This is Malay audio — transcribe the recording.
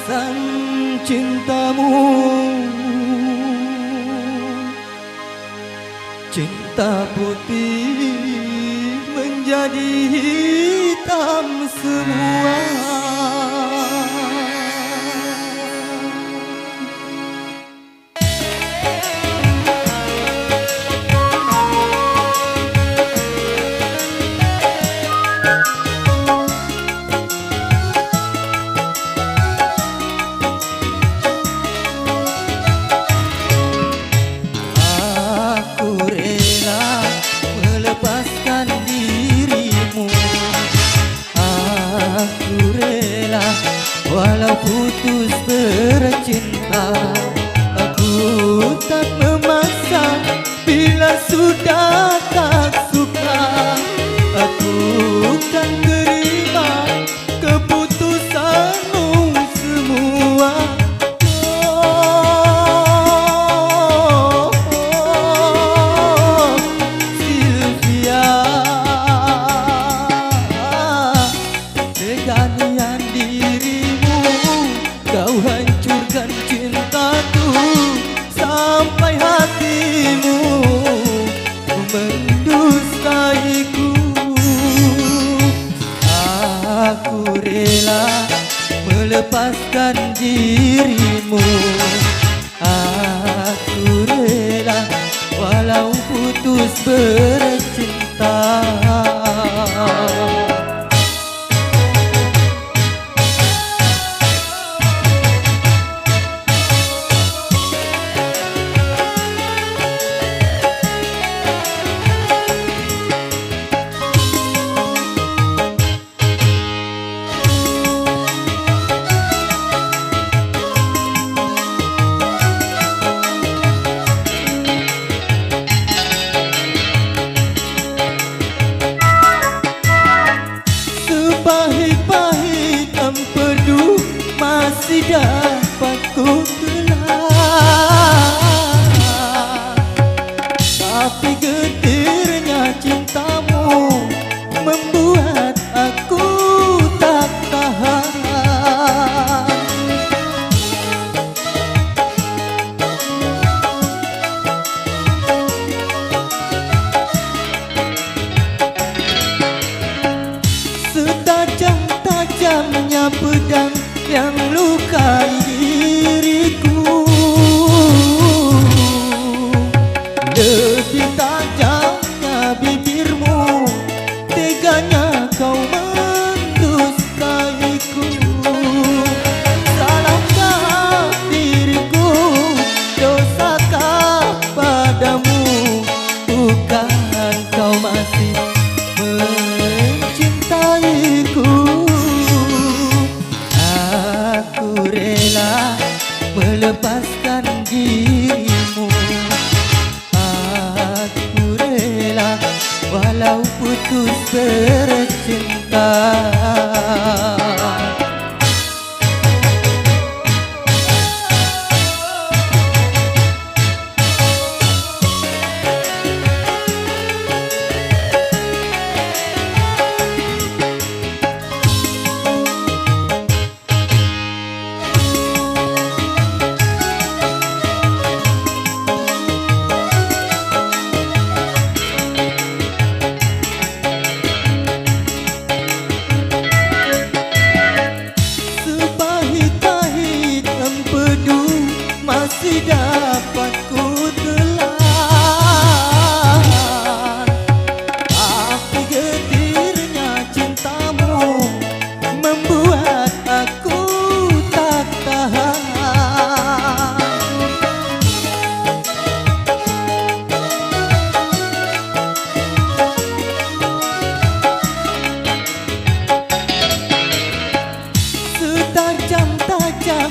alasan cintamu. Cinta putih menjadi hitam semua. Walau putus bercinta, aku tak memaksa. Bila sudah tak suka, aku kan terima keputusanmu semua. Oh, Sylvia, teganian dirimu, kau hancurkan cintaku sampai hatimu mendustaiku. Aku rela melepaskan dirimu. Aku rela walau putus bercinta. Pahit-pahit empedu masih dapat ku telan, tapi getirnya cintamu membuat aku tak tahan. Tajamnya pedang yang lukai diriku, lebih tajamnya bibirmu, teganya kau mendustaiku. Salahkah diriku, dosakah padamu, bukan kau masih mencintaiku. Aku rela melepaskan dirimu. Aku rela walau putus bercinta. Masih dapat ku telan, tapi getirnya cintamu membuat aku tak tahan. Setajam-tajam